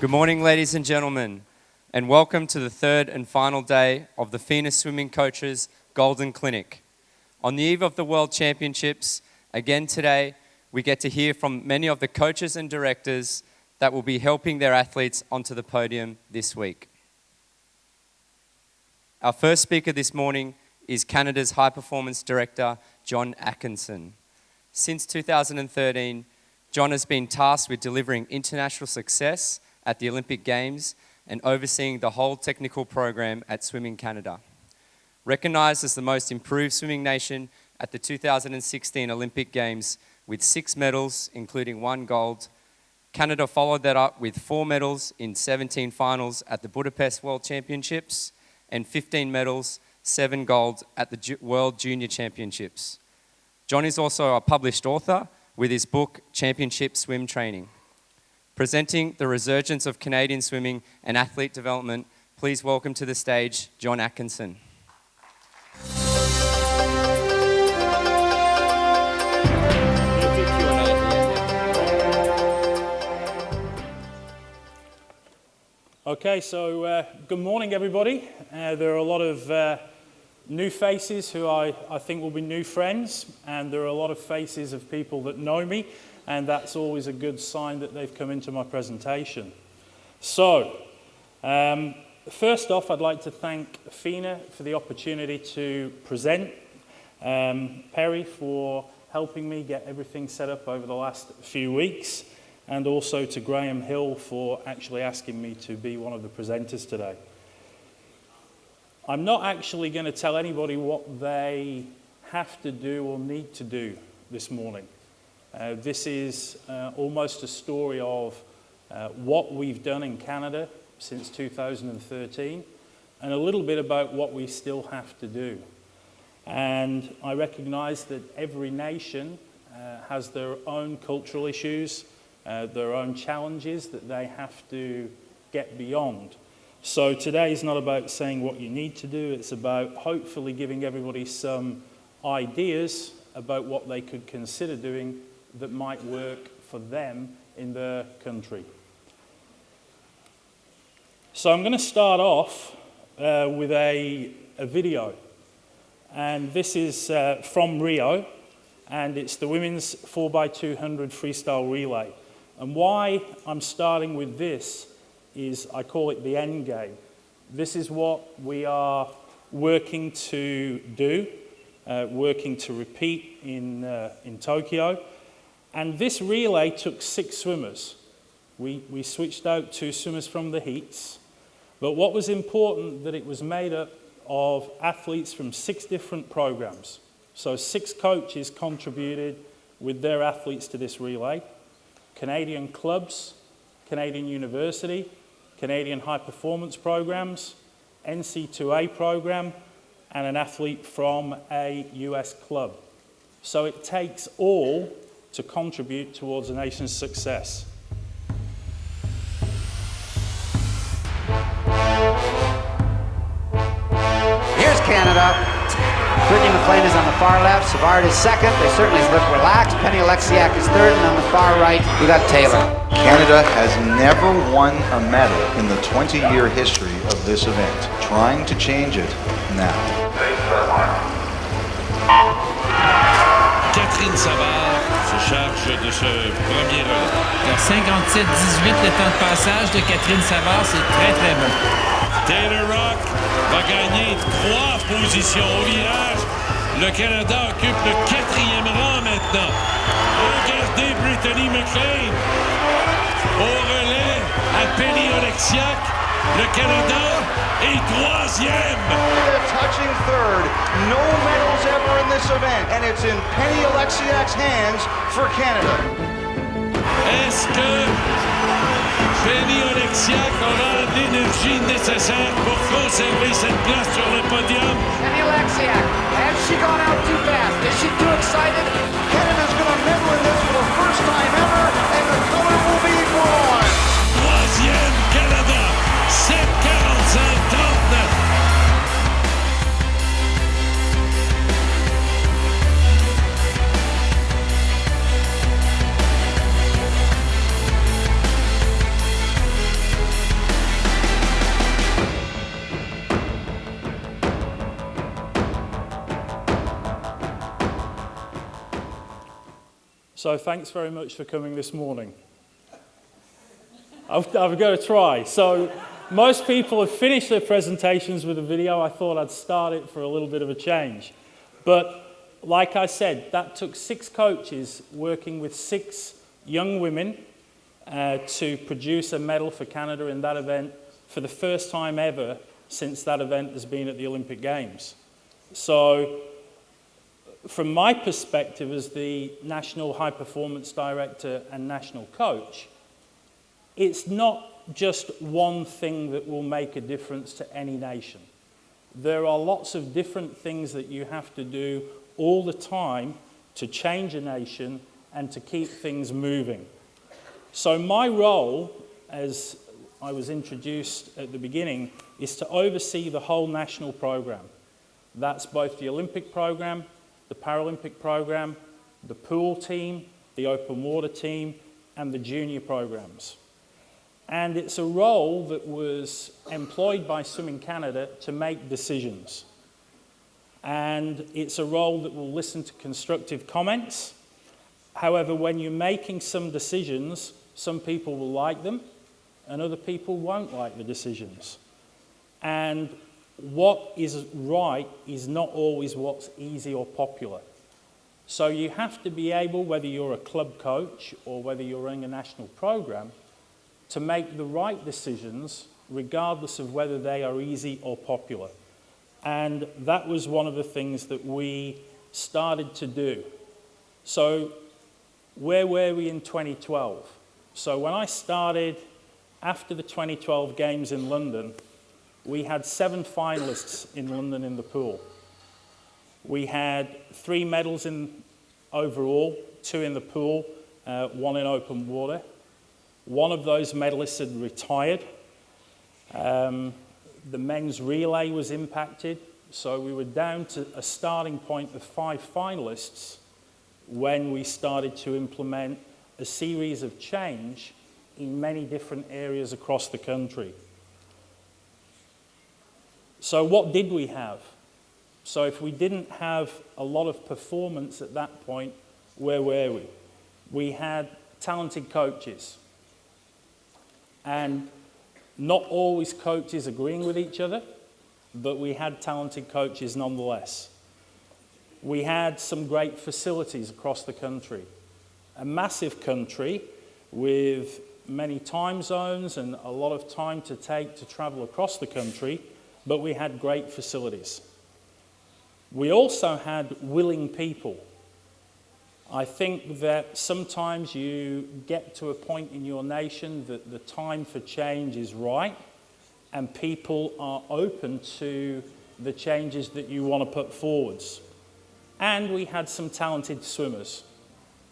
Good morning, ladies and gentlemen, and welcome to the third and final day of the FINA Swimming Coaches Golden Clinic. On the eve of the World Championships, again today, we get to hear from many of the coaches and directors that will be helping their athletes onto the podium this week. Our first speaker this morning is Canada's High Performance Director, John Atkinson. Since 2013, John has been tasked with delivering international success at the Olympic Games and overseeing the whole technical program at Swimming Canada. Recognised as the most improved swimming nation at the 2016 Olympic Games with 6 medals, including 1 gold, Canada followed that up with 4 medals in 17 finals at the Budapest World Championships and 15 medals, 7 gold at the World Junior Championships. John is also a published author with his book, Championship Swim Training. Presenting the resurgence of Canadian swimming and athlete development, please welcome to the stage, John Atkinson. Okay, so good morning, everybody. There are a lot of new faces who I think will be new friends, and there are a lot of faces of people that know me, and that's always a good sign that they've come into my presentation. So, first off, I'd like to thank FINA for the opportunity to present, Perry for helping me get everything set up over the last few weeks, and also to Graham Hill for actually asking me to be one of the presenters today. I'm not actually going to tell anybody what they have to do or need to do this morning. This is almost a story of what we've done in Canada since 2013 and a little bit about what we still have to do. And I recognize that every nation has their own cultural issues, their own challenges that they have to get beyond. So today is not about saying what you need to do, it's about hopefully giving everybody some ideas about what they could consider doing that might work for them in their country. So I'm going to start off with a video, and this is from Rio, and it's the women's 4x200 freestyle relay. And why I'm starting with this is I call it the end game. This is what we are working to do, working to repeat in Tokyo. And this relay took 6 swimmers. We switched out 2 swimmers from the heats. But what was important, that it was made up of athletes from 6 different programs. So 6 coaches contributed with their athletes to this relay. Canadian clubs, Canadian university, Canadian high performance programs, NC2A program, and an athlete from a US club. So it takes all to contribute towards a nation's success. Here's Canada. Brittany McLean is on the far left, Savard is second. They certainly look relaxed. Penny Alexiak is third, and on the far right, we got Taylor. Canada has never won a medal in the 20-year history of this event. Trying to change it now. Catherine Savard se charge de ce premier relais. 57-18 le temps de passage de Catherine Savard, c'est très très bon. Taylor Rock va gagner 3 positions au virage. Le Canada occupe le 4e rang maintenant. Regardez Brittany McLean. Au relais à Penny Alexiak. Le Canada est 3e. Touching third. No medals ever in this event. And it's in Penny Alexiak's hands for Canada. Est-ce que Penny Alexiak aura l'énergie nécessaire pour conserver cette place sur le podium? Penny Alexiak, has she gone out too fast? Is she too excited? Canada's going to medal in this for the first time ever, and the color will be bronze. 3e Canada, 7:45-39. So thanks very much for coming this morning. I've got to try. So most people have finished their presentations with a video. I thought I'd start it for a little bit of a change. But like I said, that took 6 coaches working with 6 young women to produce a medal for Canada in that event for the first time ever since that event has been at the Olympic Games. So from my perspective as the National High Performance Director and National Coach, it's not just one thing that will make a difference to any nation. There are lots of different things that you have to do all the time to change a nation and to keep things moving. So my role, as I was introduced at the beginning, is to oversee the whole national program. That's both the Olympic program, the Paralympic program, the pool team, the open water team, and the junior programs. And it's a role that was employed by Swimming Canada to make decisions. And it's a role that will listen to constructive comments. However, when you're making some decisions, some people will like them and other people won't like the decisions. And what is right is not always what's easy or popular. So you have to be able, whether you're a club coach or whether you're running a national program, to make the right decisions regardless of whether they are easy or popular. And that was one of the things that we started to do. So where were we in 2012? So when I started after the 2012 Games in London, we had 7 finalists in London in the pool. We had 3 medals in overall, 2 in the pool, 1 in open water. One of those medalists had retired. The men's relay was impacted, so we were down to a starting point of 5 finalists when we started to implement a series of change in many different areas across the country. So what did we have? So if we didn't have a lot of performance at that point, where were we? We had talented coaches. And not always coaches agreeing with each other, but we had talented coaches nonetheless. We had some great facilities across the country. A massive country with many time zones and a lot of time to take to travel across the country, but we had great facilities. We also had willing people. I think that sometimes you get to a point in your nation that the time for change is right and people are open to the changes that you want to put forwards. And we had some talented swimmers.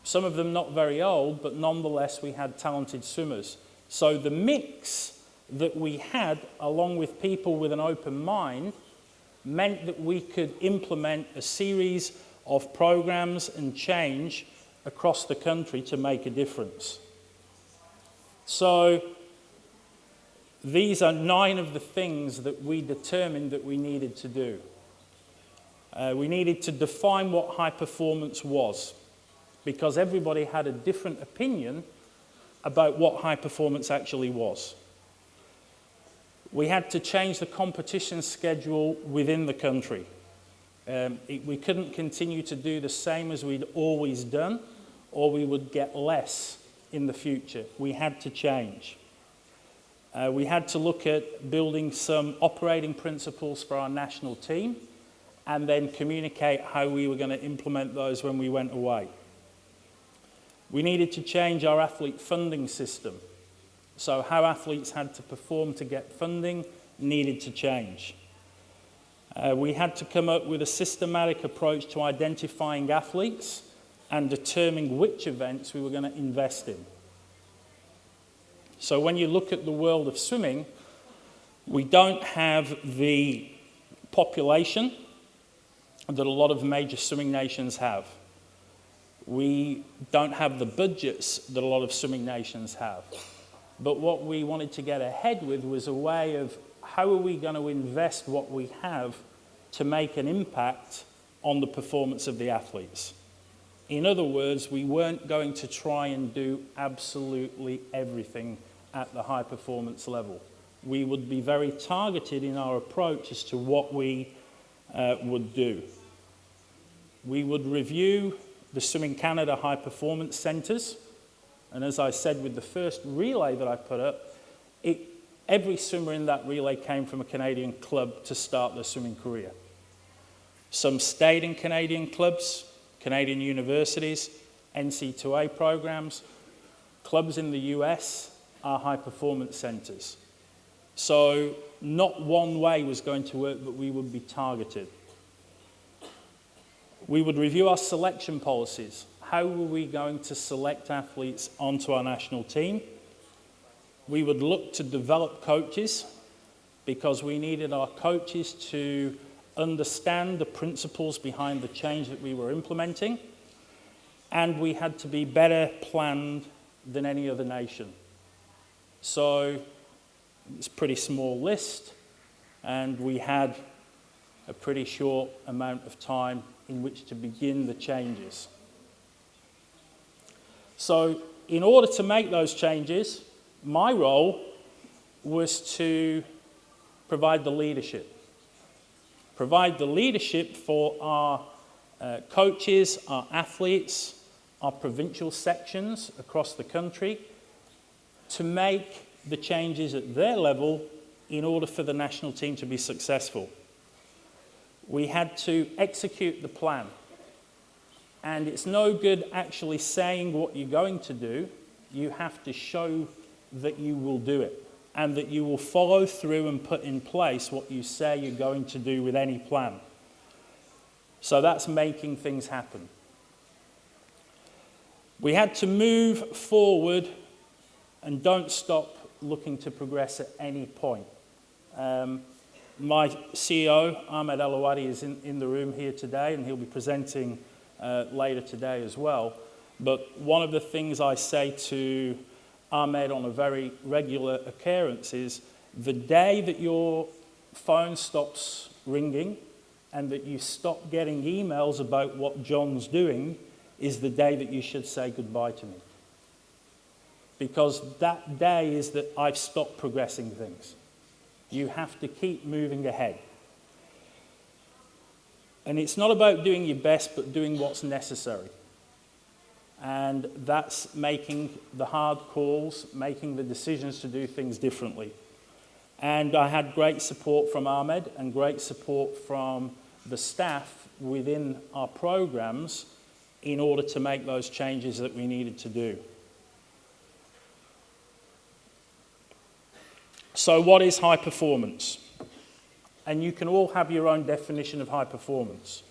Some of them not very old, but nonetheless we had talented swimmers. So the mix that we had, along with people with an open mind, meant that we could implement a series of programs and change across the country to make a difference. So these are 9 of the things that we determined that we needed to do. We needed to define what high performance was, because everybody had a different opinion about what high performance actually was. We had to change the competition schedule within the country. We couldn't continue to do the same as we'd always done, or we would get less in the future. We had to change. We had to look at building some operating principles for our national team and then communicate how we were going to implement those when we went away. We needed to change our athlete funding system. So how athletes had to perform to get funding needed to change. We had to come up with a systematic approach to identifying athletes and determining which events we were going to invest in. So when you look at the world of swimming, we don't have the population that a lot of major swimming nations have. We don't have the budgets that a lot of swimming nations have. But what we wanted to get ahead with was a way of how are we going to invest what we have to make an impact on the performance of the athletes. In other words, we weren't going to try and do absolutely everything at the high performance level. We would be very targeted in our approach as to what we would do. We would review the Swimming Canada High Performance Centres, and as I said with the first relay that I put up, every swimmer in that relay came from a Canadian club to start their swimming career. Some stayed in Canadian clubs, Canadian universities, NC2A programs. Clubs in the US are high performance centres. So not one way was going to work, but we would be targeted. We would review our selection policies. How were we going to select athletes onto our national team? We would look to develop coaches because we needed our coaches to understand the principles behind the change that we were implementing, and we had to be better planned than any other nation. So it's a pretty small list, and we had a pretty short amount of time in which to begin the changes. So in order to make those changes, my role was to provide the leadership. Provide the leadership for our coaches, our athletes, our provincial sections across the country to make the changes at their level in order for the national team to be successful. We had to execute the plan. And it's no good actually saying what you're going to do. You have to show that you will do it and that you will follow through and put in place what you say you're going to do with any plan. So that's making things happen. We had to move forward and don't stop looking to progress at any point. My CEO, Ahmed El-Awadi, is in the room here today, and he'll be presenting later today as well. But one of the things I say to Ahmed on a very regular occurrence is the day that your phone stops ringing and that you stop getting emails about what John's doing is the day that you should say goodbye to me. Because that day is that I've stopped progressing things. You have to keep moving ahead. And it's not about doing your best, but doing what's necessary. And that's making the hard calls, making the decisions to do things differently. And I had great support from Ahmed and great support from the staff within our programs in order to make those changes that we needed to do. So what is high performance? And you can all have your own definition of high performance.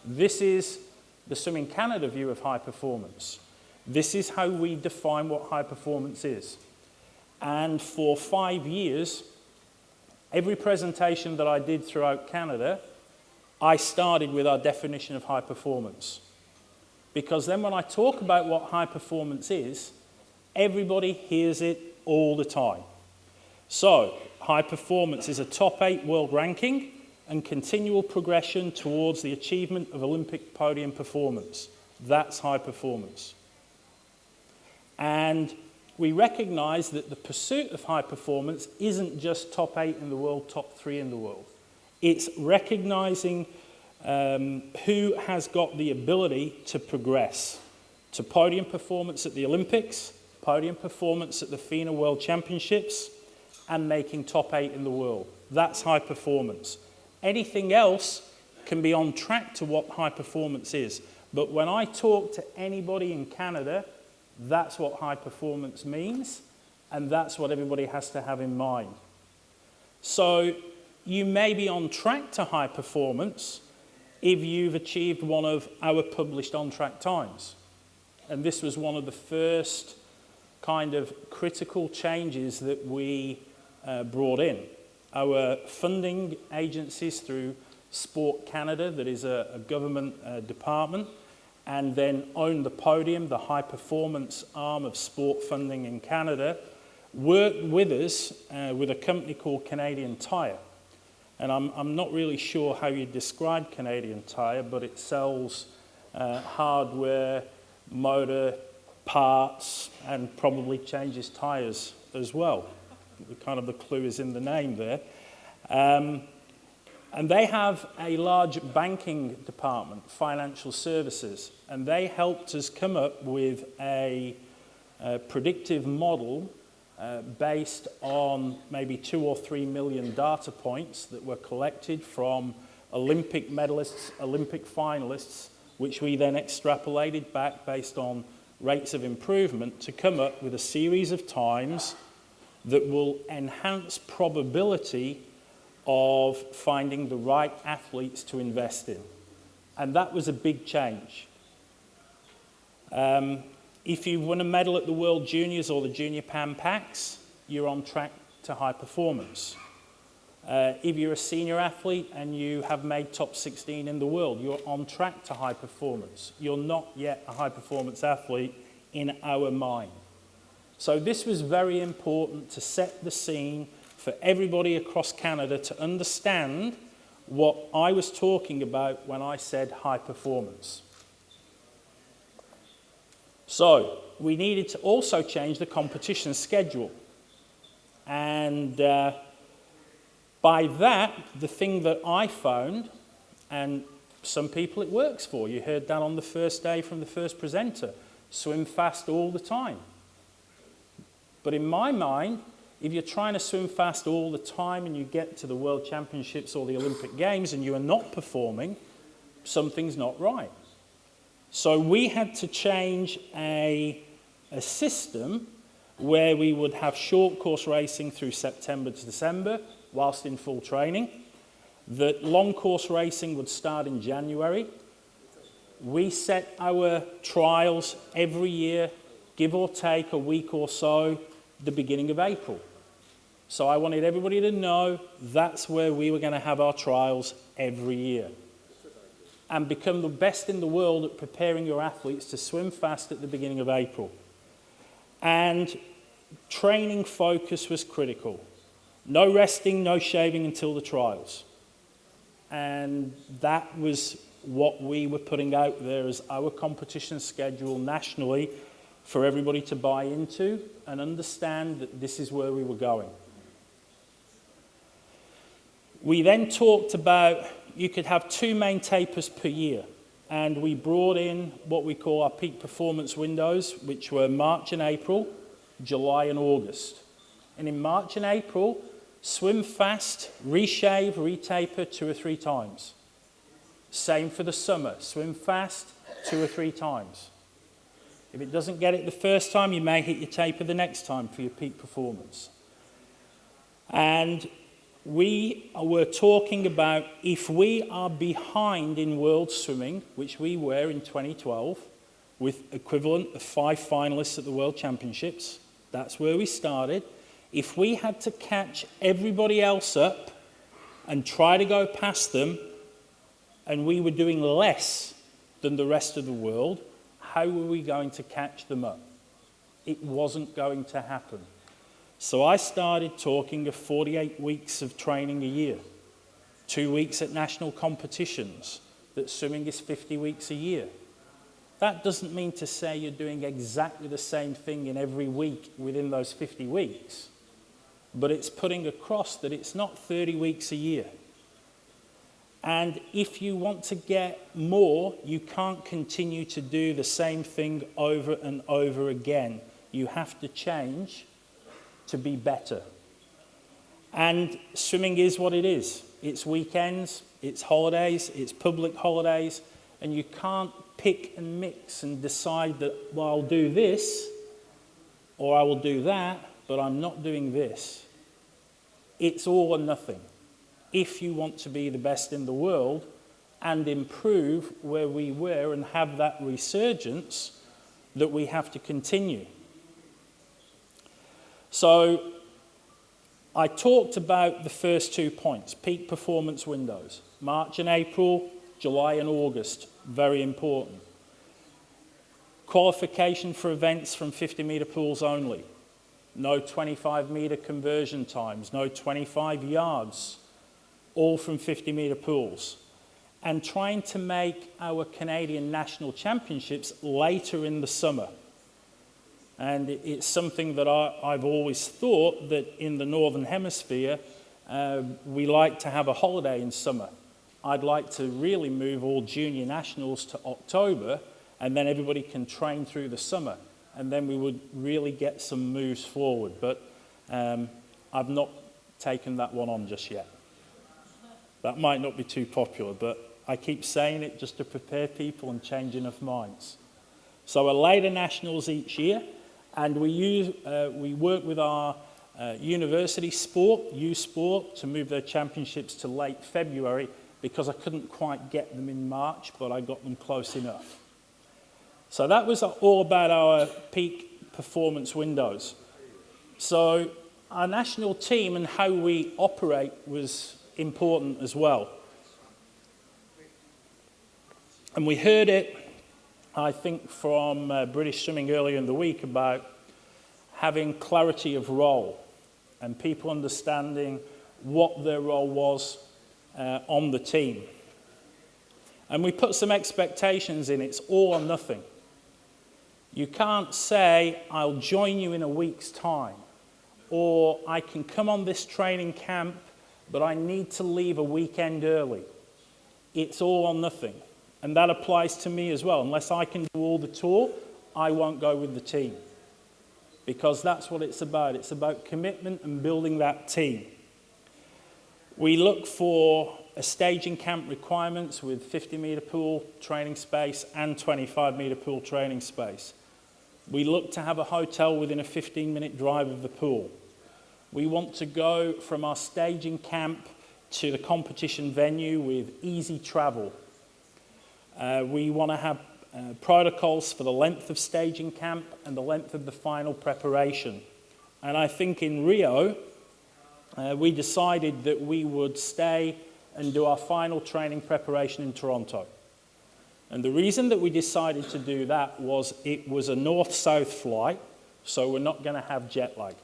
This is the Swimming Canada view of high performance. This is how we define what high performance is. And for 5 years, every presentation that I did throughout Canada, I started with our definition of high performance. Because then when I talk about what high performance is, everybody hears it all the time. So, high performance is a top 8 world ranking and continual progression towards the achievement of Olympic podium performance. That's high performance. And we recognize that the pursuit of high performance isn't just top 8 in the world, top 3 in the world. It's recognizing who has got the ability to progress to podium performance at the Olympics, podium performance at the FINA World Championships, and making top 8 in the world. That's high performance. Anything else can be on track to what high performance is. But when I talk to anybody in Canada, that's what high performance means, and that's what everybody has to have in mind. So you may be on track to high performance if you've achieved one of our published on-track times. And this was one of the first kind of critical changes that we brought in. Our funding agencies through Sport Canada, that is a government department, and then Own the Podium, the high performance arm of sport funding in Canada, worked with us with a company called Canadian Tire. And I'm not really sure how you describe Canadian Tire, but it sells hardware, motor, parts, and probably changes tyres as well. Kind of the clue is in the name there. And they have a large banking department, financial services, and they helped us come up with a predictive model based on maybe 2 or 3 million data points that were collected from Olympic medalists, Olympic finalists, which we then extrapolated back based on rates of improvement to come up with a series of times that will enhance probability of finding the right athletes to invest in. And that was a big change. If you won a medal at the World Juniors or the Junior Pan Pacs, you're on track to high performance. If you're a senior athlete and you have made top 16 in the world, you're on track to high performance. You're not yet a high performance athlete in our mind. So this was very important to set the scene for everybody across Canada to understand what I was talking about when I said high performance. So we needed to also change the competition schedule. And by that, the thing that I found, and some people it works for, you heard that on the first day from the first presenter, swim fast all the time. But in my mind, if you're trying to swim fast all the time and you get to the World Championships or the Olympic Games and you are not performing, something's not right. So we had to change a system where we would have short course racing through September to December whilst in full training, that long course racing would start in January. We set our trials every year, give or take a week or so, the beginning of April. So I wanted everybody to know that's where we were going to have our trials every year. And become the best in the world at preparing your athletes to swim fast at the beginning of April. And training focus was critical. No resting, no shaving until the trials. And that was what we were putting out there as our competition schedule nationally for everybody to buy into and understand that this is where we were going. We then talked about you could have 2 main tapers per year, and we brought in what we call our peak performance windows, which were March and April, July and August. And in March and April, swim fast, reshave, retaper 2 or 3 times. Same for the summer, swim fast 2 or 3 times. If it doesn't get it the first time, you may hit your taper the next time for your peak performance. And we were talking about if we are behind in world swimming, which we were in 2012, with equivalent of 5 finalists at the World Championships, that's where we started. If we had to catch everybody else up and try to go past them, and we were doing less than the rest of the world, how were we going to catch them up? It wasn't going to happen. So I started talking of 48 weeks of training a year, 2 weeks at national competitions, that swimming is 50 weeks a year. That doesn't mean to say you're doing exactly the same thing in every week within those 50 weeks, but it's putting across that it's not 30 weeks a year. And if you want to get more, you can't continue to do the same thing over and over again. You have to change to be better. And swimming is what it is. It's weekends, it's holidays, it's public holidays, and you can't pick and mix and decide that, well, I'll do this, or I will do that, but I'm not doing this. It's all or nothing. If you want to be the best in the world and improve where we were and have that resurgence that we have to continue. So I talked about the first 2 points, peak performance windows, March and April, July and August, very important. Qualification for events from 50-metre pools only. No 25-metre conversion times, no 25 yards, all from 50-metre pools. and trying to make our Canadian National Championships later in the summer. And it's something that I've always thought that in the Northern Hemisphere, we like to have a holiday in summer. I'd like to really move all junior nationals to October, and then everybody can train through the summer. And then we would really get some moves forward. But I've not taken that one on just yet. That might not be too popular, but I keep saying it just to prepare people and change enough minds. So a later nationals each year, and we work with our university sport, U Sport, to move their championships to late February, because I couldn't quite get them in March, but I got them close enough. So that was all about our peak performance windows. So our national team and how we operate was important as well. And we heard it, I think, from British Swimming earlier in the week about having clarity of role and people understanding what their role was on the team. And we put some expectations in. It's all or nothing. You can't say, I'll join you in a week's time, or I can come on this training camp, but I need to leave a weekend early. It's all or nothing. And that applies to me as well. Unless I can do all the tour, I won't go with the team. Because that's what it's about. It's about commitment and building that team. We look for a staging camp requirements with 50-metre pool training space and 25-metre pool training space. We look to have a hotel within a 15-minute drive of the pool. We want to go from our staging camp to the competition venue with easy travel. We want to have protocols for the length of staging camp and the length of the final preparation. And I think in Rio, we decided that we would stay and do our final training preparation in Toronto. And the reason that we decided to do that was it was a north-south flight, so we're not going to have jet lag.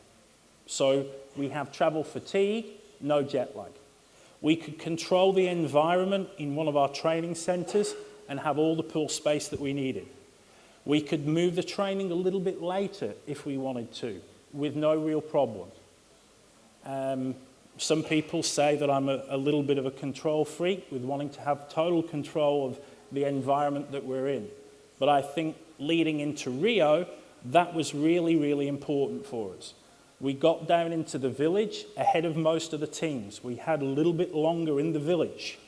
So we have travel fatigue, no jet lag. We could control the environment in one of our training centres and have all the pool space that we needed. We could move the training a little bit later if we wanted to, with no real problem. Some people say that I'm a little bit of a control freak with wanting to have total control of the environment that we're in. But I think leading into Rio, that was really, really important for us. We got down into the village ahead of most of the teams. We had a little bit longer in the village.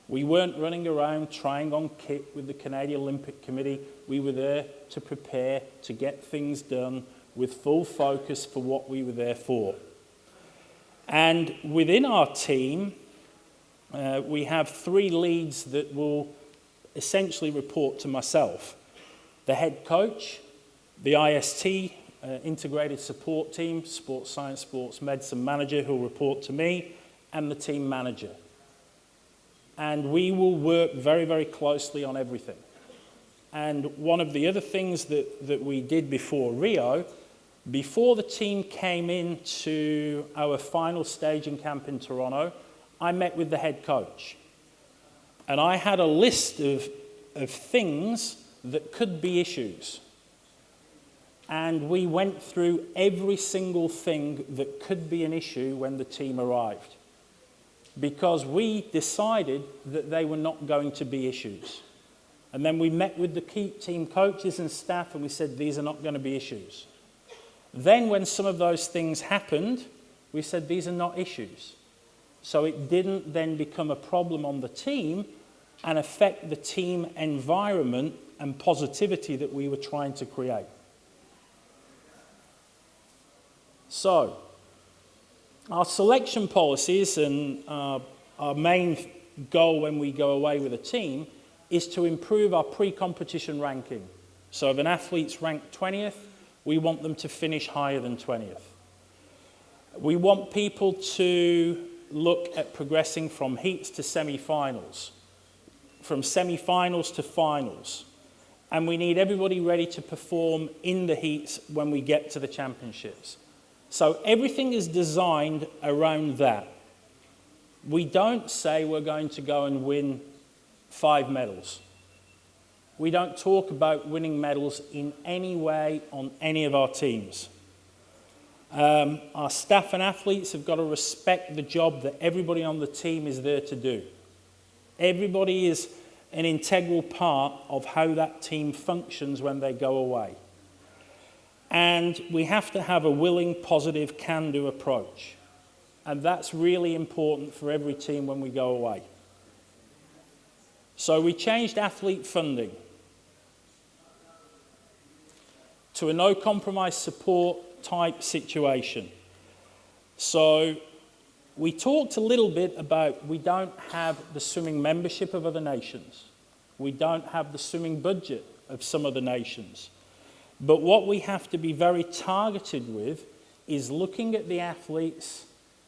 We weren't running around trying on kit with the Canadian Olympic Committee. We were there to prepare, to get things done with full focus for what we were there for. And within our team, we have 3 leads that will essentially report to myself. The head coach, the IST, integrated support team, sports science, sports medicine manager who will report to me, and the team manager. And we will work very, very closely on everything. And one of the other things that we did before Rio, before the team came into our final staging camp in Toronto, I met with the head coach. And I had a list of things that could be issues. And we went through every single thing that could be an issue when the team arrived. Because we decided that they were not going to be issues. And then we met with the key team coaches and staff and we said, these are not going to be issues. Then when some of those things happened, we said, these are not issues. So it didn't then become a problem on the team and affect the team environment and positivity that we were trying to create. So, our selection policies and our main goal when we go away with a team is to improve our pre-competition ranking. So if an athlete's ranked 20th, we want them to finish higher than 20th. We want people to look at progressing from heats to semi-finals, from semi-finals to finals. And we need everybody ready to perform in the heats when we get to the championships. So everything is designed around that. We don't say we're going to go and win 5 medals. We don't talk about winning medals in any way on any of our teams. Our staff and athletes have got to respect the job that everybody on the team is there to do. Everybody is an integral part of how that team functions when they go away. And we have to have a willing, positive, can-do approach. And that's really important for every team when we go away. So we changed athlete funding to a no-compromise support type situation. So we talked a little bit about we don't have the swimming membership of other nations. We don't have the swimming budget of some other nations. But what we have to be very targeted with is looking at the athletes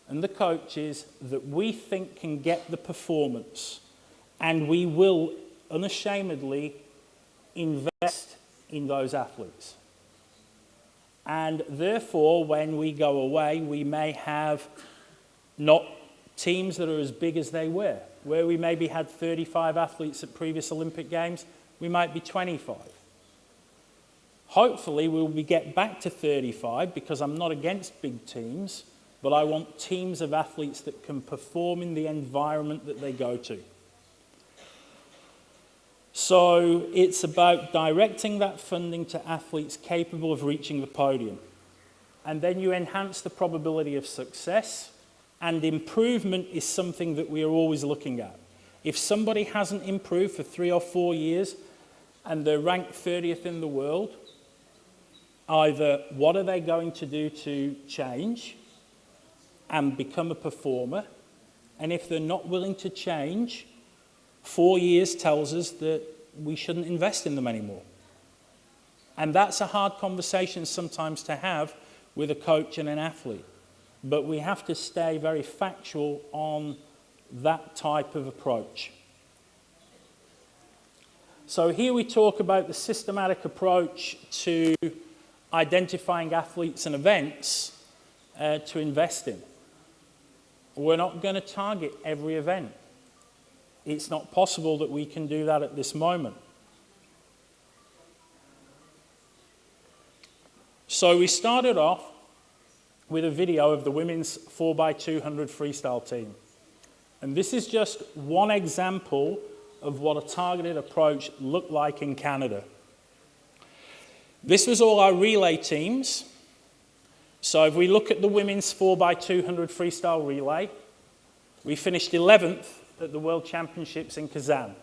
and the coaches that we think can get the performance, and we will unashamedly invest in those athletes. And therefore, when we go away, we may have not teams that are as big as they were. Where we maybe had 35 athletes at previous Olympic Games, we might be 25. Hopefully, we'll get back to 35 because I'm not against big teams, but I want teams of athletes that can perform in the environment that they go to. So it's about directing that funding to athletes capable of reaching the podium. And then you enhance the probability of success, and improvement is something that we are always looking at. If somebody hasn't improved for 3 or 4 years and they're ranked 30th in the world, either what are they going to do to change and become a performer? And if they're not willing to change, 4 years tells us that we shouldn't invest in them anymore. And that's a hard conversation sometimes to have with a coach and an athlete. But we have to stay very factual on that type of approach. So here we talk about the systematic approach to identifying athletes and events to invest in. We're not going to target every event. It's not possible that we can do that at this moment. So we started off with a video of the women's 4x200 freestyle team. And this is just one example of what a targeted approach looked like in Canada. This was all our relay teams. So if we look at the women's 4x200 freestyle relay, we finished 11th at the World Championships in Kazan.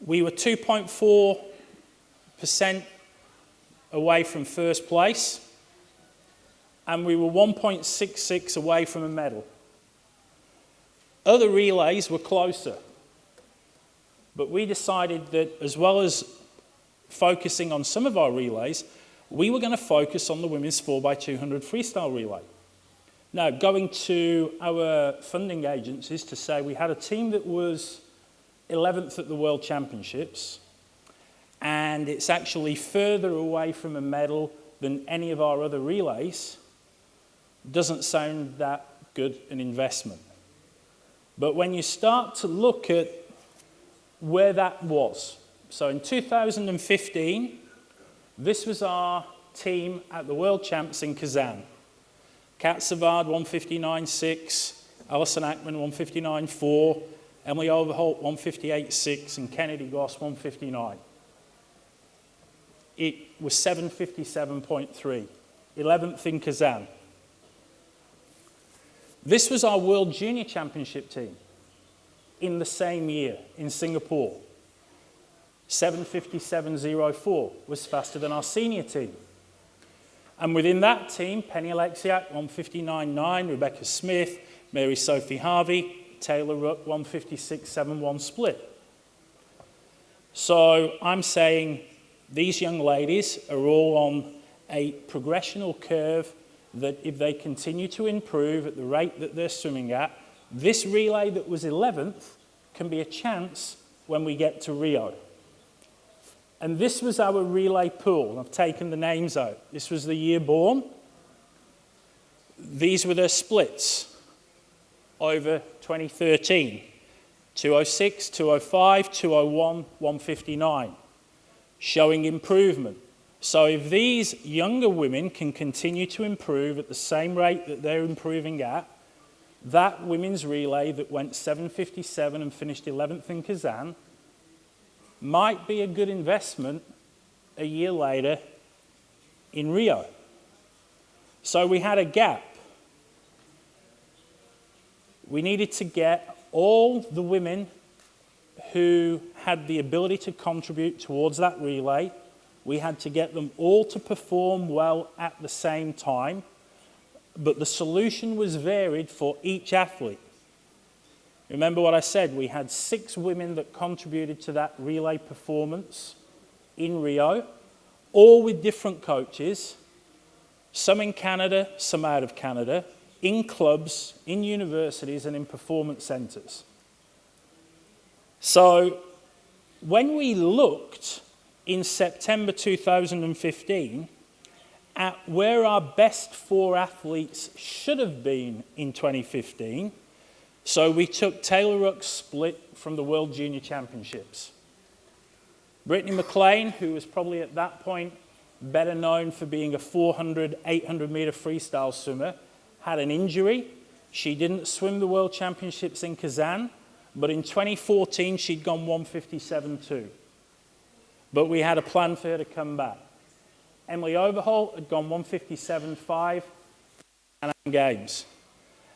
We were 2.4% away from first place, and we were 1.66 away from a medal. Other relays were closer, but we decided that as well as focusing on some of our relays, we were going to focus on the women's 4x200 freestyle relay. Now, going to our funding agencies to say we had a team that was 11th at the World Championships, and it's actually further away from a medal than any of our other relays, doesn't sound that good an investment. But when you start to look at where that was, so in 2015, this was our team at the World Champs in Kazan. Kat Savard, 159.6, Alison Ackman, 159.4, Emily Overholt, 158.6, and Kennedy Goss, 159. It was 757.3, 11th in Kazan. This was our World Junior Championship team in the same year in Singapore. 757.04 was faster than our senior team. And within that team, Penny Alexiak, 159.9, Rebecca Smith, Mary Sophie Harvey, Taylor Ruck, 156.71 split. So I'm saying these young ladies are all on a progressional curve that if they continue to improve at the rate that they're swimming at, this relay that was 11th can be a chance when we get to Rio. And this was our relay pool. I've taken the names out. This was the year born. These were their splits over 2013. 206, 205, 201, 159, showing improvement. So if these younger women can continue to improve at the same rate that they're improving at, that women's relay that went 7:57 and finished 11th in Kazan might be a good investment a year later in Rio. So we had a gap. We needed to get all the women who had the ability to contribute towards that relay. We had to get them all to perform well at the same time, but the solution was varied for each athlete. Remember what I said, we had 6 women that contributed to that relay performance in Rio, all with different coaches, some in Canada, some out of Canada, in clubs, in universities, and in performance centres. So when we looked in September 2015 at where our best 4 athletes should have been in 2015, so we took Taylor Ruck's split from the World Junior Championships. Brittany McLean, who was probably at that point better known for being a 400, 800 metre freestyle swimmer, had an injury. She didn't swim the World Championships in Kazan, but in 2014 she'd gone 157.2. But we had a plan for her to come back. Emily Overholt had gone 157.5 and Games.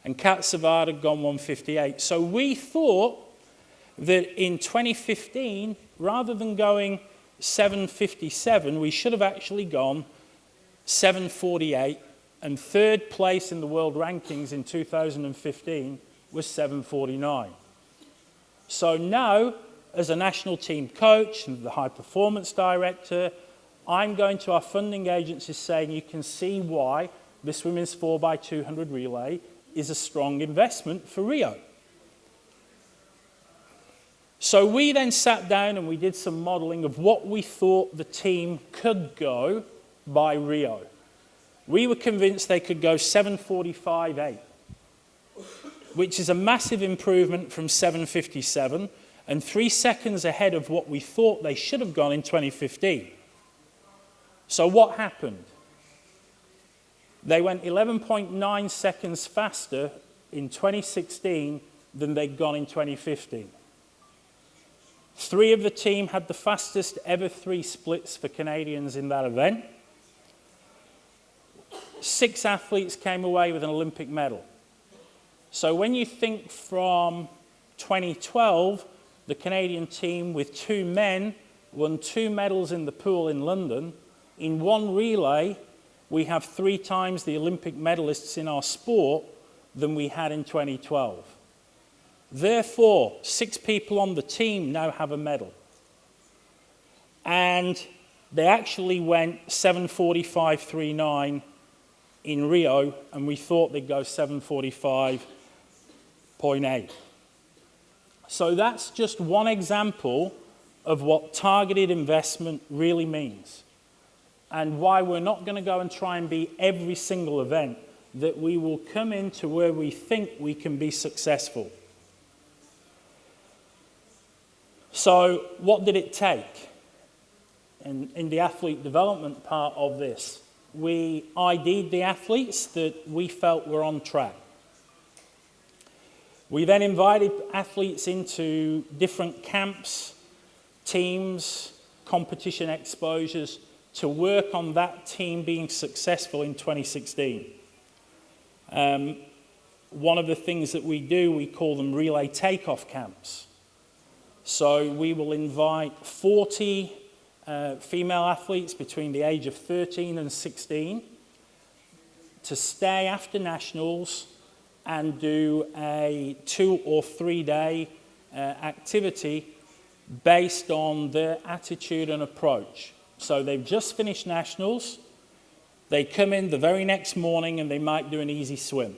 And Kat Savard had gone 158. So we thought that in 2015, rather than going 7:57, we should have actually gone 7:48, and 3rd place in the world rankings in 2015 was 7:49. So now, as a national team coach and the high performance director, I'm going to our funding agencies saying you can see why this women's 4x200 relay is a strong investment for Rio. So we then sat down and we did some modelling of what we thought the team could go by Rio. We were convinced they could go 7:45.8, which is a massive improvement from 7:57 and 3 seconds ahead of what we thought they should have gone in 2015. So what happened? They went 11.9 seconds faster in 2016 than they'd gone in 2015. 3 of the team had the fastest ever 3 splits for Canadians in that event. 6 athletes came away with an Olympic medal. So when you think from 2012, the Canadian team with 2 men won 2 medals in the pool in London. In one relay, we have 3 times the Olympic medalists in our sport than we had in 2012. Therefore, 6 people on the team now have a medal. And they actually went 7:45.39 in Rio, and we thought they'd go 7:45.8. So that's just one example of what targeted investment really means, and why we're not going to go and try and be every single event, that we will come into where we think we can be successful. So what did it take? In the athlete development part of this, we ID'd the athletes that we felt were on track. We then invited athletes into different camps, teams, competition exposures to work on that team being successful in 2016. One of the things that we do, we call them relay takeoff camps. So we will invite 40 female athletes between the age of 13 and 16 to stay after nationals and do a 2 or 3 day activity based on their attitude and approach. So they've just finished nationals, they come in the very next morning and they might do an easy swim.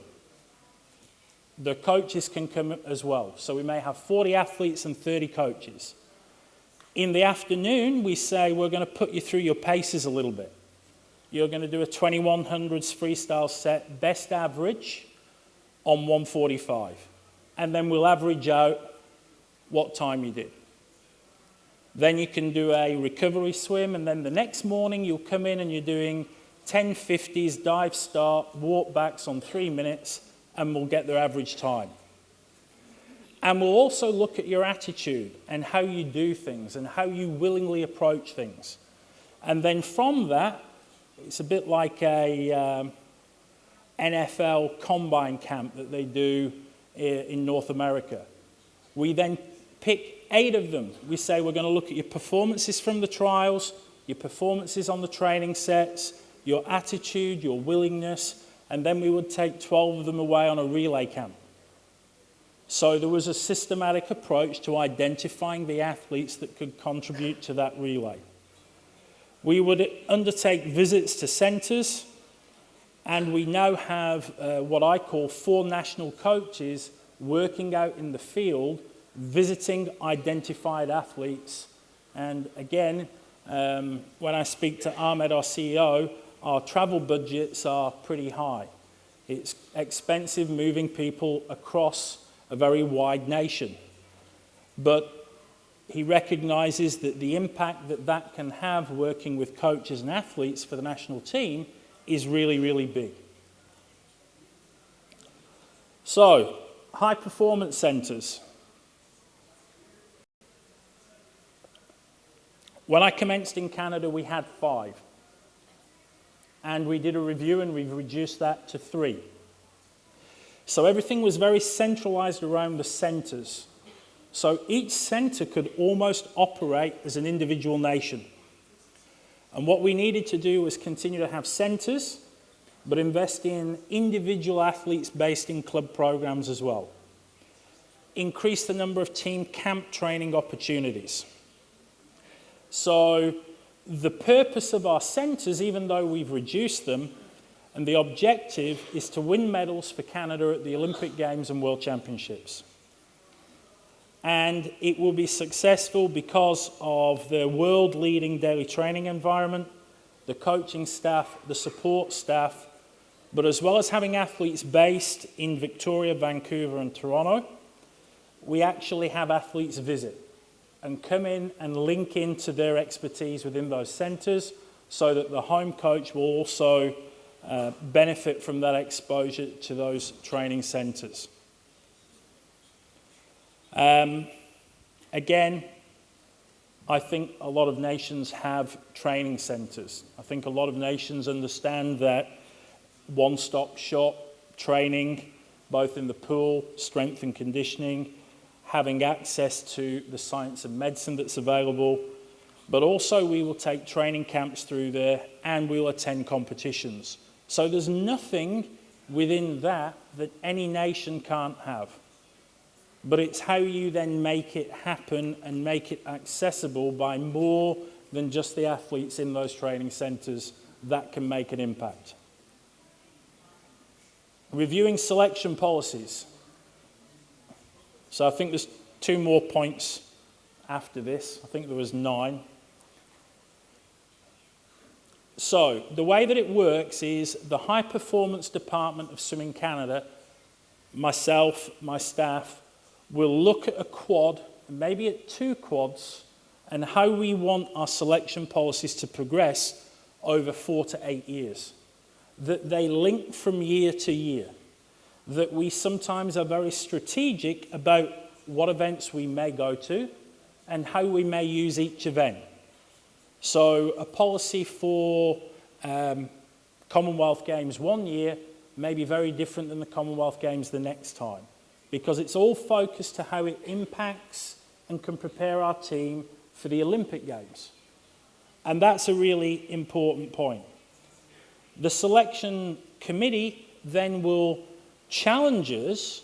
The coaches can come as well. So we may have 40 athletes and 30 coaches. In the afternoon, we say we're going to put you through your paces a little bit. You're going to do a 2100s freestyle set, best average on 145. And then we'll average out what time you did. Then you can do a recovery swim, and then the next morning you'll come in and you're doing 10:50s, dive start, walk backs on 3 minutes, and we'll get their average time. And we'll also look at your attitude and how you do things and how you willingly approach things. And then from that, it's a bit like a NFL combine camp that they do in North America. We then pick 8 of them. We say we're going to look at your performances from the trials, your performances on the training sets, your attitude, your willingness, and then we would take 12 of them away on a relay camp. So there was a systematic approach to identifying the athletes that could contribute to that relay. We would undertake visits to centres, and we now have what I call 4 national coaches working out in the field, visiting identified athletes. And again, when I speak to Ahmed, our CEO, our travel budgets are pretty high. It's expensive moving people across a very wide nation. But he recognises that the impact that that can have working with coaches and athletes for the national team is really, really big. So, high performance centres. When I commenced in Canada, we had 5. And we did a review and we've reduced that to 3. So everything was very centralised around the centres. So each centre could almost operate as an individual nation. And what we needed to do was continue to have centres, but invest in individual athletes based in club programs as well. Increase the number of team camp training opportunities. So the purpose of our centres, even though we've reduced them, and the objective is to win medals for Canada at the Olympic Games and World Championships. And it will be successful because of the world-leading daily training environment, the coaching staff, the support staff, but as well as having athletes based in Victoria, Vancouver and Toronto, we actually have athletes visit and come in and link into their expertise within those centres so that the home coach will also benefit from that exposure to those training centres. Again, I think a lot of nations have training centres. I think a lot of nations understand that one-stop shop training, both in the pool, strength and conditioning, having access to the science of medicine that's available, but also we will take training camps through there and we'll attend competitions. So there's nothing within that that any nation can't have. But it's how you then make it happen and make it accessible by more than just the athletes in those training centres that can make an impact. Reviewing selection policies. So I think there's 2 more points after this. I think there was 9. So the way that it works is the high performance department of Swimming Canada, myself, my staff, will look at a quad, maybe at 2 quads, and how we want our selection policies to progress over 4 to 8 years. That they link from year to year. That we sometimes are very strategic about what events we may go to and how we may use each event. So a policy for Commonwealth Games one year may be very different than the Commonwealth Games the next time, because it's all focused to how it impacts and can prepare our team for the Olympic Games. And that's a really important point. The selection committee then will challenge us,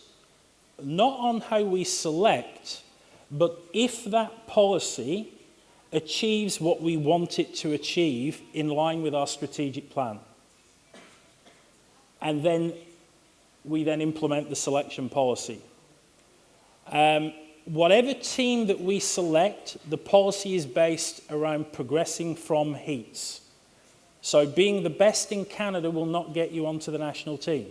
not on how we select, but if that policy achieves what we want it to achieve in line with our strategic plan. And then we then implement the selection policy. Whatever team that we select, the policy is based around progressing from heats. So being the best in Canada will not get you onto the national team.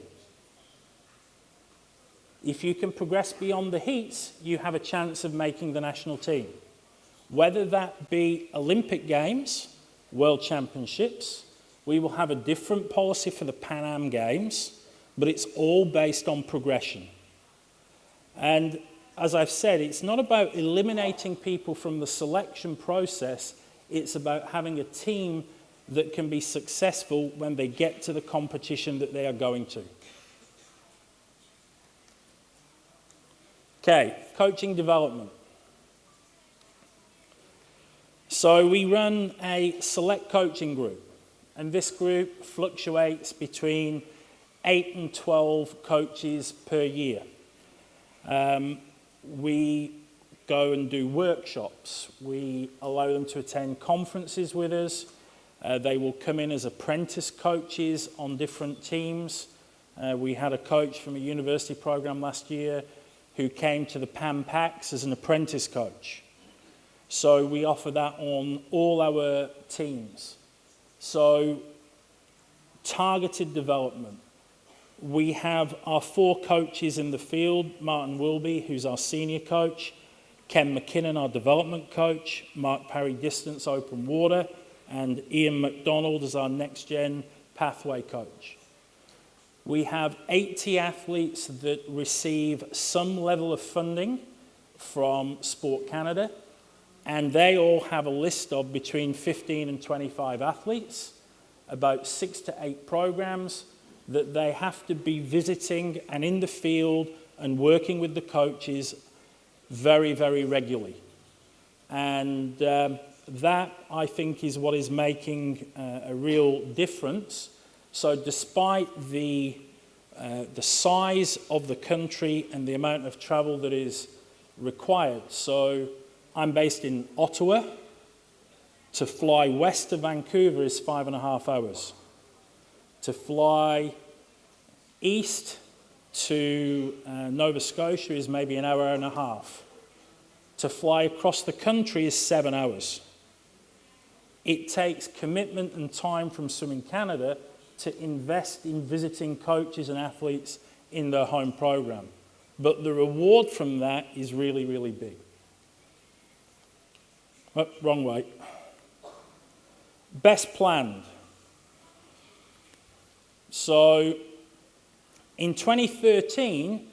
If you can progress beyond the heats, you have a chance of making the national team. Whether that be Olympic Games, World Championships, we will have a different policy for the Pan Am Games, but it's all based on progression. And as I've said, it's not about eliminating people from the selection process, it's about having a team that can be successful when they get to the competition that they are going to. Okay, coaching development. So we run a select coaching group, and this group fluctuates between 8 and 12 coaches per year. We go and do workshops. We allow them to attend conferences with us. They will come in as apprentice coaches on different teams. We had a coach from a university program last year who came to the Pan Pacs as an apprentice coach. So we offer that on all our teams. So targeted development. We have our 4 coaches in the field, Martin Wilby, who's our senior coach, Ken McKinnon, our development coach, Mark Parry, distance open water, and Ian McDonald as our next gen pathway coach. We have 80 athletes that receive some level of funding from Sport Canada, and they all have a list of between 15 and 25 athletes, about 6 to 8 programs that they have to be visiting and in the field and working with the coaches very, very regularly. And that, I think, is what is making a real difference. So despite the size of the country and the amount of travel that is required, so I'm based in Ottawa. To fly west of Vancouver is 5.5 hours. To fly east to Nova Scotia is maybe an hour and a half. To fly across the country is 7 hours. It takes commitment and time from Swimming Canada to invest in visiting coaches and athletes in their home program. But the reward from that is really, really big. Oh, wrong way. Best planned. So in 2013,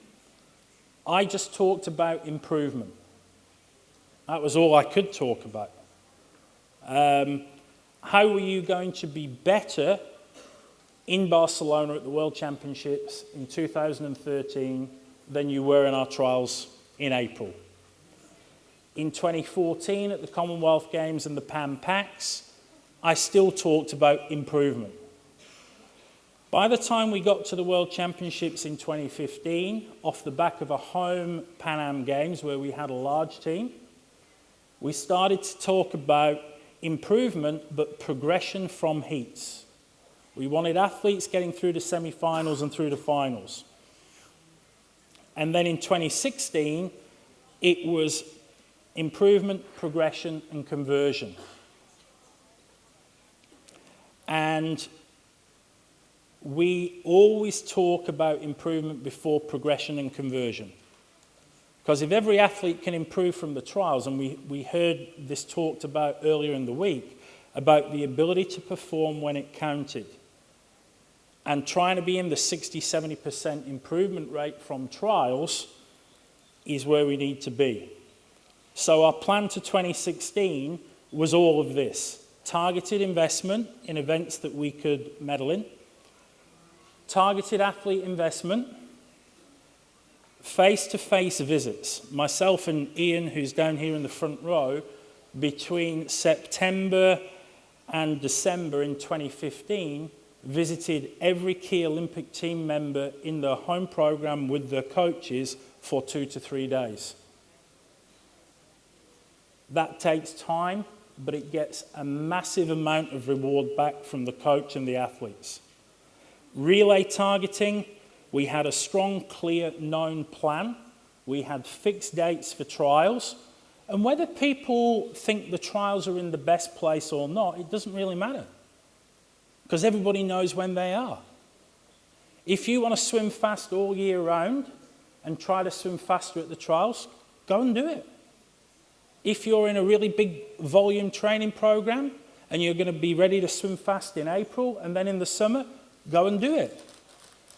I just talked about improvement. That was all I could talk about. How were you going to be better in Barcelona at the World Championships in 2013 than you were in our trials in April? In 2014 at the Commonwealth Games and the Pan Pacs, I still talked about improvement. By the time we got to the World Championships in 2015, off the back of a home Pan Am Games where we had a large team, we started to talk about improvement but progression from heats. We wanted athletes getting through to semi-finals and through to finals. And then in 2016, it was improvement, progression, and conversion. And we always talk about improvement before progression and conversion. Because if every athlete can improve from the trials, and we heard this talked about earlier in the week, about the ability to perform when it counted, and trying to be in the 60-70% improvement rate from trials is where we need to be. So our plan to 2016 was all of this. Targeted investment in events that we could medal in, targeted athlete investment, face-to-face visits. Myself and Ian, who's down here in the front row, between September and December in 2015, visited every key Olympic team member in their home program with their coaches for 2 to 3 days. That takes time, but it gets a massive amount of reward back from the coach and the athletes. Relay targeting, we had a strong, clear, known plan. We had fixed dates for trials. And whether people think the trials are in the best place or not, it doesn't really matter. Because everybody knows when they are. If you want to swim fast all year round, and try to swim faster at the trials, go and do it. If you're in a really big volume training program and you're going to be ready to swim fast in April and then in the summer, go and do it.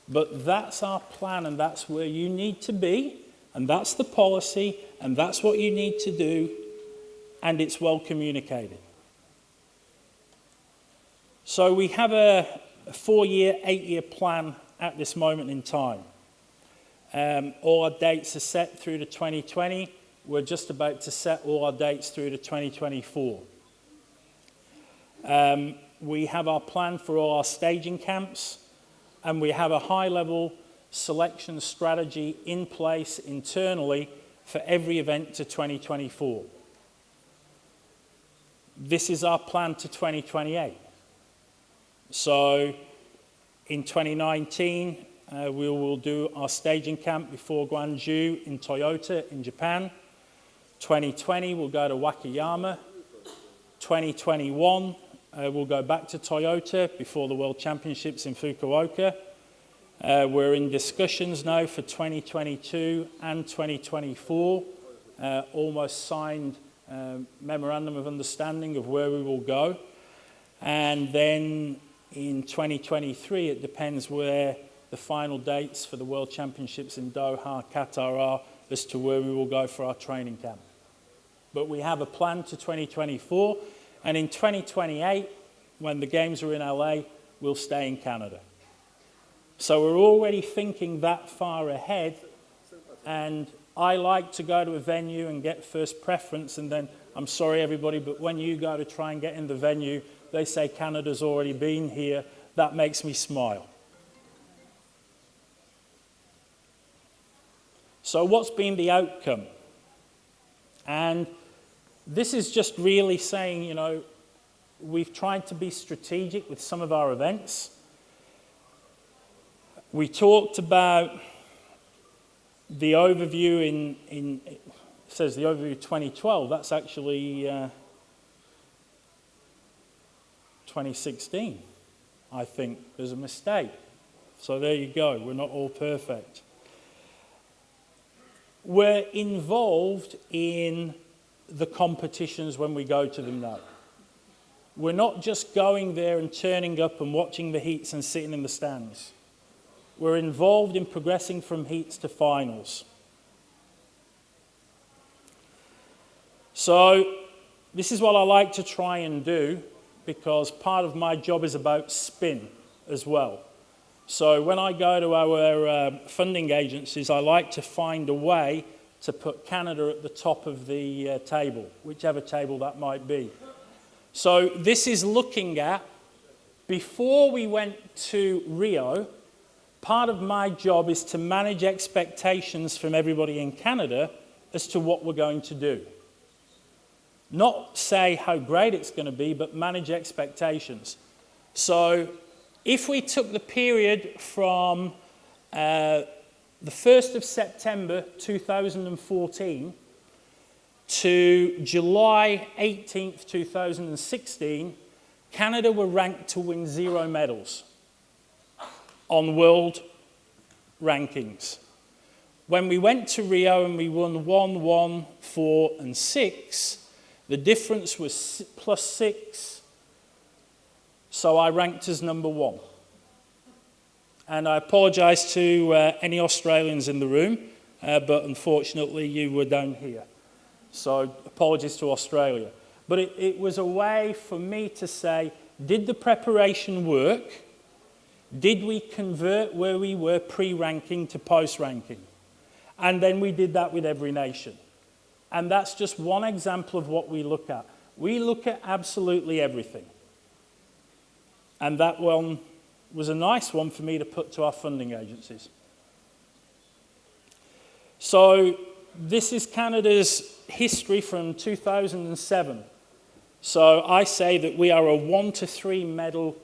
But that's our plan, and that's where you need to be, and that's the policy, and that's what you need to do, and it's well communicated. So we have a 4-year, 8-year plan at this moment in time. All our dates are set through to 2020. We're just about to set all our dates through to 2024. We have our plan for all our staging camps, and we have a high-level selection strategy in place internally for every event to 2024. This is our plan to 2028. So in 2019, we will do our staging camp before Gwangju in Toyota in Japan. 2020, we'll go to Wakayama. 2021, we'll go back to Toyota before the World Championships in Fukuoka. We're in discussions now for 2022 and 2024, almost signed memorandum of understanding of where we will go. And then in 2023, it depends where the final dates for the World Championships in Doha, Qatar are, as to where we will go for our training camp. But we have a plan to 2024, and in 2028, when the games are in LA, we'll stay in Canada. So we're already thinking that far ahead, and I like to go to a venue and get first preference, and then, I'm sorry everybody, but when you go to try and get in the venue, they say Canada's already been here. That makes me smile. So what's been the outcome? And this is just really saying, you know, we've tried to be strategic with some of our events. We talked about the overview it says the overview 2012. That's actually 2016, I think. There's a mistake. So there you go. We're not all perfect. We're involved in the competitions when we go to them now. We're not just going there and turning up and watching the heats and sitting in the stands. We're involved in progressing from heats to finals. So this is what I like to try and do, because part of my job is about spin as well. So when I go to our funding agencies, I like to find a way to put Canada at the top of the table, whichever table that might be. So this is looking at, before we went to Rio, part of my job is to manage expectations from everybody in Canada as to what we're going to do. Not say how great it's going to be, but manage expectations. So if we took the period from the 1st of September 2014 to July 18th, 2016, Canada were ranked to win 0 medals on world rankings. When we went to Rio and we won 1, 1, 4, and 6, the difference was +6, so I ranked as number 1. And I apologise to any Australians in the room, but unfortunately you were down here. So apologies to Australia. But it was a way for me to say, did the preparation work? Did we convert where we were pre-ranking to post-ranking? And then we did that with every nation. And that's just one example of what we look at. We look at absolutely everything. And that one was a nice one for me to put to our funding agencies. So this is Canada's history from 2007. So I say that we are a 1 to 3 medal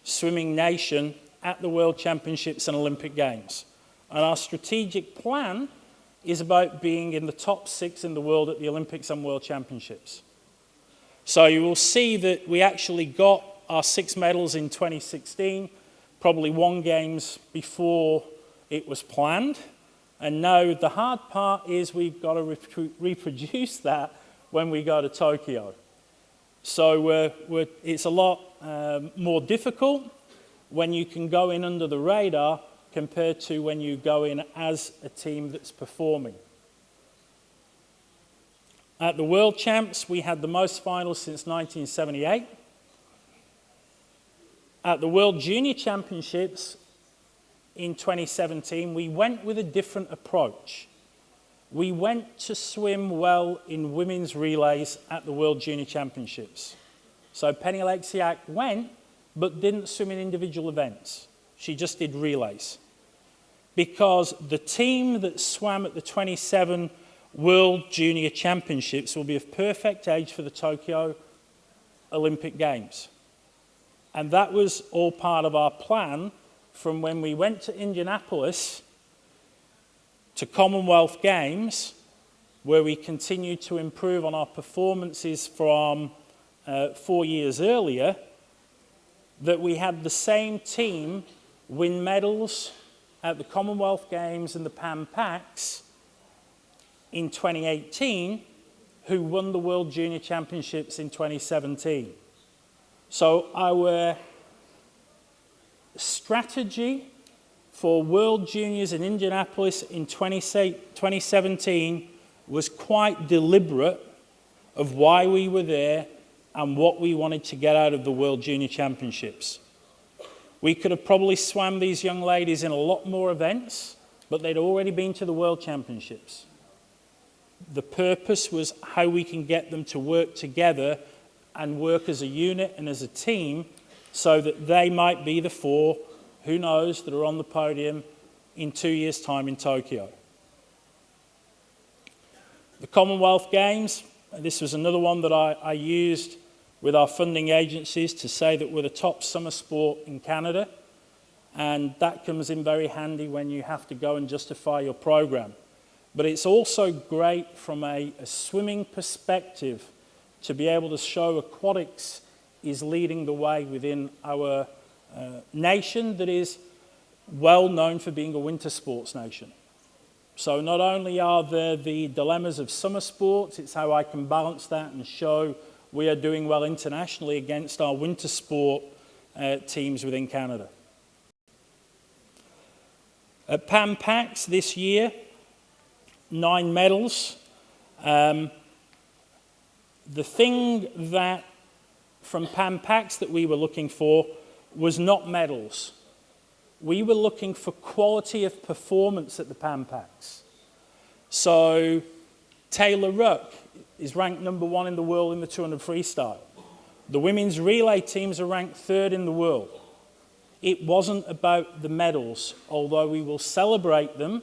swimming nation at the World Championships and Olympic Games. And our strategic plan is about being in the top 6 in the world at the Olympics and World Championships. So you will see that we actually got our 6 medals in 2016, probably 1 games before it was planned. And now the hard part is we've got to reproduce that when we go to Tokyo. So it's a lot more difficult when you can go in under the radar compared to when you go in as a team that's performing. At the World Champs, we had the most finals since 1978. At the World Junior Championships in 2017, we went with a different approach. We went to swim well in women's relays at the World Junior Championships. So Penny Alexiak went, but didn't swim in individual events. She just did relays. Because the team that swam at the 27 World Junior Championships will be of perfect age for the Tokyo Olympic Games. And that was all part of our plan from when we went to Indianapolis to Commonwealth Games, where we continued to improve on our performances from 4 years earlier, that we had the same team win medals at the Commonwealth Games and the Pan Pacs in 2018, who won the World Junior Championships in 2017. So our strategy for World Juniors in Indianapolis in 2017 was quite deliberate of why we were there and what we wanted to get out of the World Junior Championships. We could have probably swam these young ladies in a lot more events, but they'd already been to the World Championships. The purpose was how we can get them to work together and work as a unit and as a team so that they might be the 4, who knows, that are on the podium in 2 years' time in Tokyo. The Commonwealth Games, this was another one that I used with our funding agencies to say that we're the top summer sport in Canada, and that comes in very handy when you have to go and justify your program. But it's also great from a swimming perspective to be able to show Aquatics is leading the way within our nation that is well known for being a winter sports nation. So not only are there the dilemmas of summer sports, it's how I can balance that and show we are doing well internationally against our winter sport teams within Canada. At Pan Pacs this year, 9 medals. The thing that from Pan Pacs that we were looking for was not medals. We were looking for quality of performance at the Pan Pacs. So Taylor Ruck is ranked #1 in the world in the 200 freestyle. The women's relay teams are ranked 3rd in the world. It wasn't about the medals, although we will celebrate them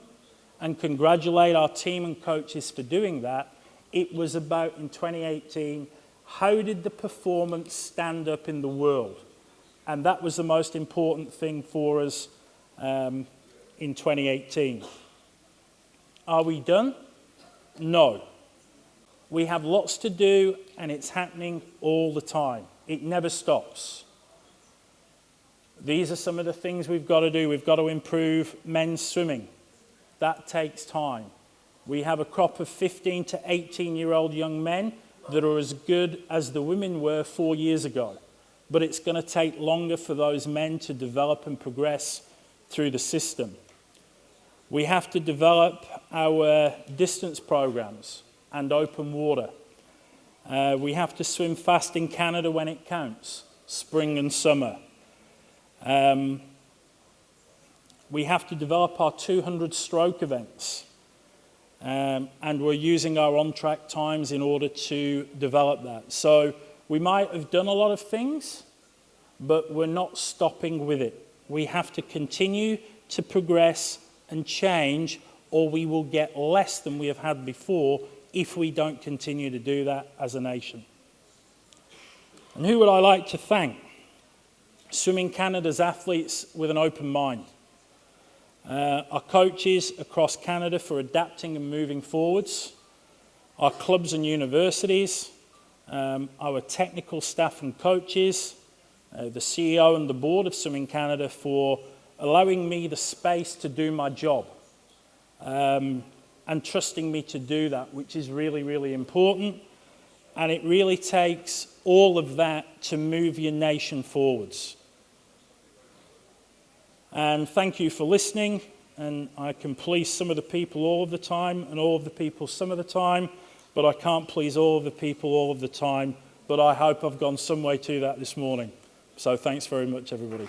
and congratulate our team and coaches for doing that. It was about, in 2018, how did the performance stand up in the world? And that was the most important thing for us in 2018. Are we done? No. We have lots to do, and it's happening all the time. It never stops. These are some of the things we've got to do. We've got to improve men's swimming. That takes time. We have a crop of 15 to 18-year-old young men that are as good as the women were 4 years ago. But it's going to take longer for those men to develop and progress through the system. We have to develop our distance programs and open water. We have to swim fast in Canada when it counts, spring and summer. We have to develop our 200 stroke events. And we're using our on-track times in order to develop that. So we might have done a lot of things, but we're not stopping with it. We have to continue to progress and change, or we will get less than we have had before if we don't continue to do that as a nation. And who would I like to thank? Swimming Canada's athletes with an open mind. Our coaches across Canada for adapting and moving forwards, our clubs and universities, our technical staff and coaches, the CEO and the board of Swimming Canada for allowing me the space to do my job. and trusting me to do that, which is really, really important. And it really takes all of that to move your nation forwards. And thank you for listening. And I can please some of the people all of the time and all of the people some of the time, but I can't please all of the people all of the time. But I hope I've gone some way to that this morning. So thanks very much, everybody.